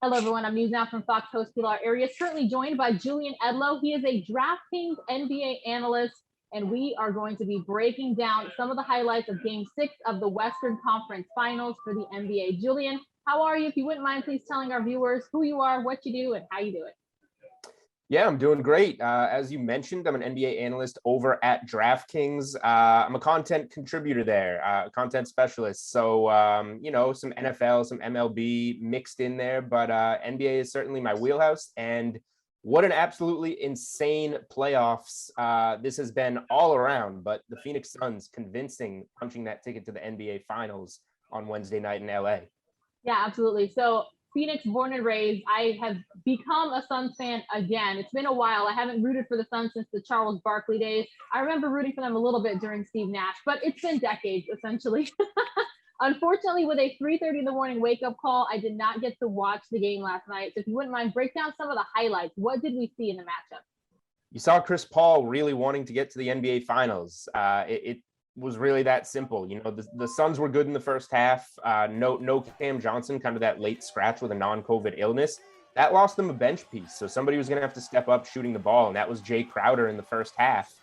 Hello, everyone. I'm News Now from Fox host Pilar Arias, currently joined by Julian Edlow. He is a DraftKings NBA analyst, and we are going to be breaking down some of the highlights of Game 6 of the Western Conference Finals for the NBA. Julian, how are you? If you wouldn't mind, please telling our viewers who you are, what you do, and how you do it. Yeah, I'm doing great. As you mentioned, I'm an NBA analyst over at DraftKings. I'm a content contributor there, content specialist. So, some NFL, some MLB mixed in there, but NBA is certainly my wheelhouse. And what an absolutely insane playoffs this has been all around. But the Phoenix Suns convincing, punching that ticket to the NBA Finals on Wednesday night in LA. Yeah, absolutely. So Phoenix born and raised. I have become a Suns fan again. It's been a while. I haven't rooted for the Suns since the Charles Barkley days. I remember rooting for them a little bit during Steve Nash, but it's been decades essentially. Unfortunately, with a 3:30 in the morning wake-up call, I did not get to watch the game last night. So if you wouldn't mind, break down some of the highlights. What did we see in the matchup? You saw Chris Paul really wanting to get to the NBA Finals. It was really that simple. You know, the Suns were good in the first half. No Cam Johnson, kind of that late scratch with a non-COVID illness. That lost them a bench piece. So somebody was going to have to step up shooting the ball, and that was Jay Crowder in the first half.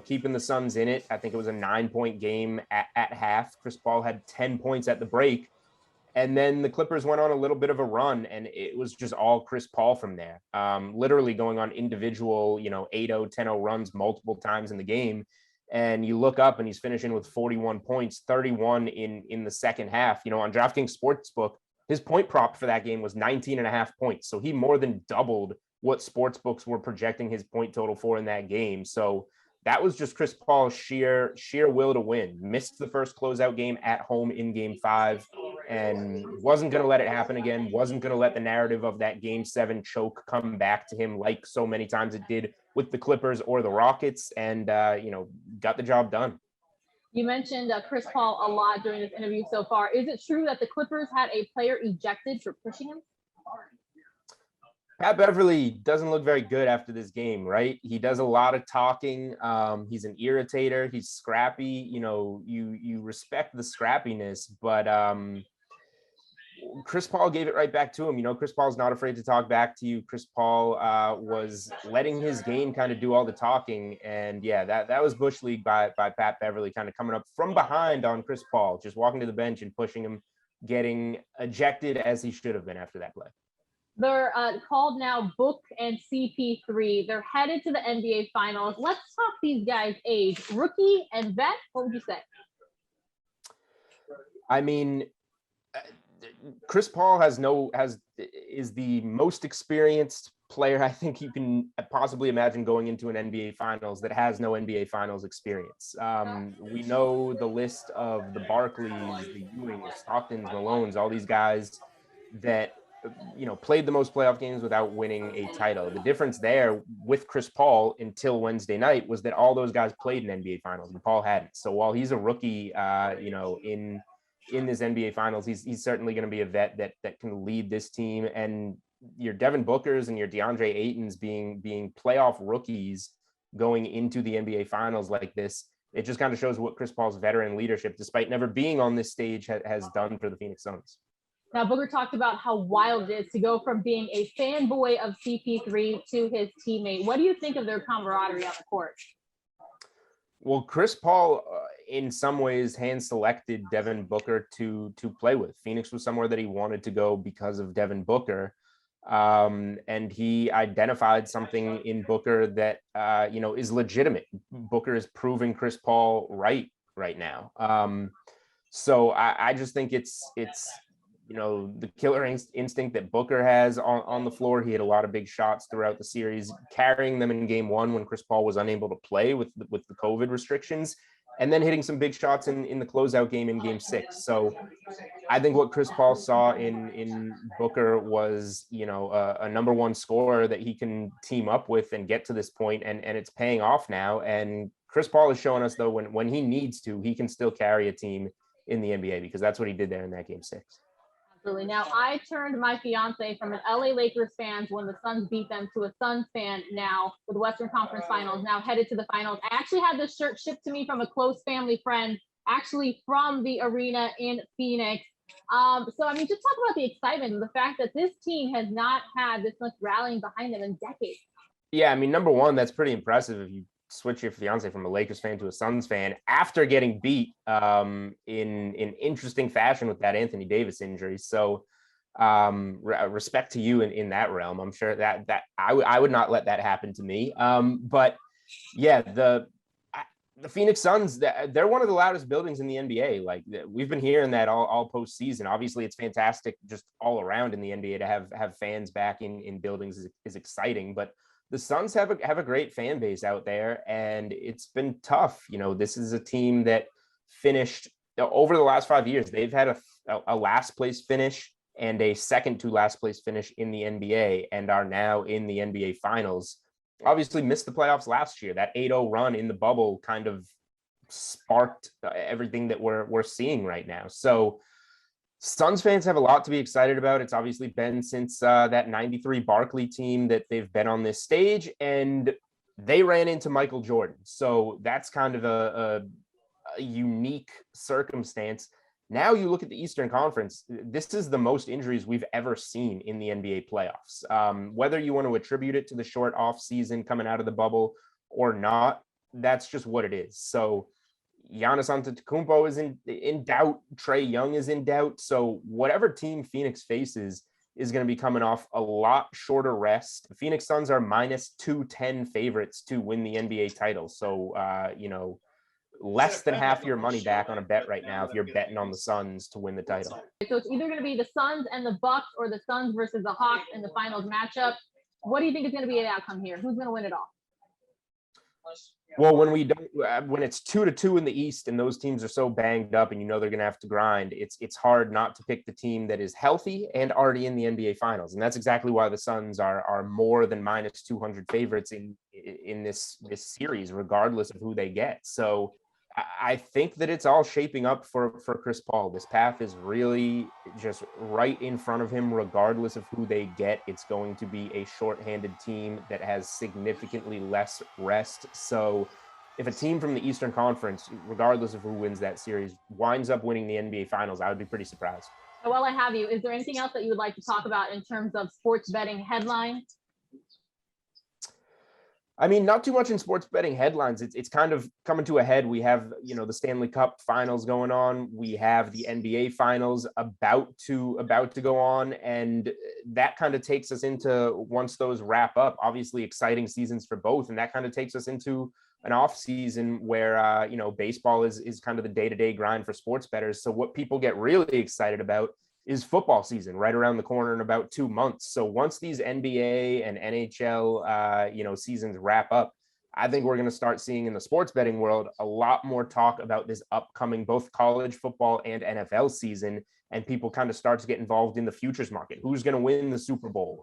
Keeping the Suns in it. I think it was a 9-point game at half. Chris Paul had 10 points at the break. And then the Clippers went on a little bit of a run, and it was just all Chris Paul from there. Literally going on individual, 8-0, 10-0 runs multiple times in the game. And you look up and he's finishing with 41 points, 31 in the second half. On DraftKings Sportsbook, his point prop for that game was 19.5 points. So he more than doubled what sportsbooks were projecting his point total for in that game. So that was just Chris Paul's sheer will to win. Missed the first closeout game at home in Game 5 and wasn't going to let it happen again. Wasn't going to let the narrative of that Game 7 choke come back to him like so many times it did with the Clippers or the Rockets, and got the job done. You mentioned Chris Paul a lot during this interview so far. Is it true that the Clippers had a player ejected for pushing him? Pat Beverly doesn't look very good after this game, right? He does a lot of talking. He's an irritator. He's scrappy. You respect the scrappiness, but Chris Paul gave it right back to him. Chris Paul's not afraid to talk back to you. Chris Paul was letting his game kind of do all the talking. And yeah, that was Bush League by Pat Beverly, kind of coming up from behind on Chris Paul, just walking to the bench and pushing him, getting ejected as he should have been after that play. They're called now Book and CP3. They're headed to the NBA Finals. Let's talk these guys' age. Rookie and vet, what would you say? I mean, Chris Paul is the most experienced player I think you can possibly imagine going into an NBA Finals that has no NBA Finals experience. We know the list of the Barkleys, the Ewings, Stocktons, Malones, all these guys that played the most playoff games without winning a title. The difference there with Chris Paul until Wednesday night was that all those guys played in NBA Finals and Paul hadn't. So while he's a rookie, in this NBA Finals, he's certainly going to be a vet that can lead this team. And your Devin Bookers and your DeAndre Aytons being playoff rookies going into the NBA Finals like this, it just kind of shows what Chris Paul's veteran leadership, despite never being on this stage, has done for the Phoenix Suns. Now, Booker talked about how wild it is to go from being a fanboy of CP3 to his teammate. What do you think of their camaraderie on the court? Well, Chris Paul, in some ways, hand-selected Devin Booker to play with. Phoenix was somewhere that he wanted to go because of Devin Booker. And he identified something in Booker that, is legitimate. Booker is proving Chris Paul right now. So I just think it's the killer instinct that Booker has on the floor. He had a lot of big shots throughout the series, carrying them in Game 1 when Chris Paul was unable to play with the COVID restrictions, and then hitting some big shots in the closeout game in Game 6. So I think what Chris Paul saw in Booker was, a number one scorer that he can team up with and get to this point, and it's paying off now. And Chris Paul is showing us, though, when he needs to, he can still carry a team in the NBA, because that's what he did there in that Game 6. Absolutely. Now, I turned my fiance from an LA Lakers fan when the Suns beat them to a Suns fan now with the Western Conference Finals, now headed to the finals. I actually had this shirt shipped to me from a close family friend, actually from the arena in Phoenix. So, I mean, just talk about the excitement and the fact that this team has not had this much rallying behind them in decades. Yeah, I mean, number one, that's pretty impressive if you switch your fiance from a Lakers fan to a Suns fan after getting beat in interesting fashion with that Anthony Davis injury. So respect to you in that realm. I'm sure that I would not let that happen to me. But yeah, the Phoenix Suns, they're one of the loudest buildings in the NBA. Like we've been hearing that all postseason. Obviously, it's fantastic just all around in the NBA to have fans back in buildings is exciting. But the Suns have a great fan base out there, and it's been tough. You know, this is a team that finished over the last 5 years. They've had a last place finish and a second to last place finish in the NBA, and are now in the NBA Finals. Obviously missed the playoffs last year. That 8-0 run in the bubble kind of sparked everything that we're seeing right now. So Suns fans have a lot to be excited about. It's obviously been since that 93 Barkley team that they've been on this stage, and they ran into Michael Jordan. So that's kind of a unique circumstance. Now you look at the Eastern Conference, this is the most injuries we've ever seen in the NBA playoffs. Whether you want to attribute it to the short off season coming out of the bubble or not, that's just what it is. So Giannis Antetokounmpo is in doubt. Trae Young is in doubt. So whatever team Phoenix faces is going to be coming off a lot shorter rest. The Phoenix Suns are minus 210 favorites to win the NBA title. So, less than half your money back on a bet right now if you're betting on the Suns to win the title. So it's either going to be the Suns and the Bucks or the Suns versus the Hawks in the finals matchup. What do you think is going to be the outcome here? Who's going to win it all? Well, when it's 2-2 in the East and those teams are so banged up and you know they're going to have to grind, it's hard not to pick the team that is healthy and already in the NBA Finals, and that's exactly why the Suns are more than minus 200 favorites in this series, regardless of who they get. So I think that it's all shaping up for Chris Paul. This path is really just right in front of him, regardless of who they get. It's going to be a shorthanded team that has significantly less rest. So if a team from the Eastern Conference, regardless of who wins that series, winds up winning the NBA Finals, I would be pretty surprised. While I have you, is there anything else that you would like to talk about in terms of sports betting headlines? I mean, not too much in sports betting headlines. It's kind of coming to a head. We have, the Stanley Cup finals going on. We have the NBA finals about to go on. And that kind of takes us into, once those wrap up, obviously exciting seasons for both. And that kind of takes us into an off season where, baseball is kind of the day-to-day grind for sports bettors. So what people get really excited about is football season right around the corner in about 2 months. So once these NBA and NHL, seasons wrap up, I think we're going to start seeing in the sports betting world a lot more talk about this upcoming both college football and NFL season, and people kind of start to get involved in the futures market. Who's going to win the Super Bowl?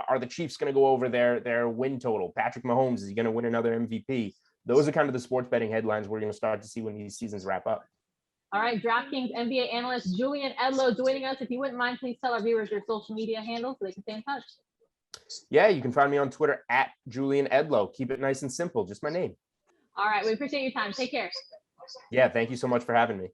Are the Chiefs going to go over their win total? Patrick Mahomes, is he going to win another MVP? Those are kind of the sports betting headlines we're going to start to see when these seasons wrap up. All right, DraftKings NBA analyst Julian Edlow joining us. If you wouldn't mind, please tell our viewers your social media handles so they can stay in touch. Yeah, you can find me on Twitter at Julian Edlow. Keep it nice and simple, just my name. All right, we appreciate your time. Take care. Yeah, thank you so much for having me.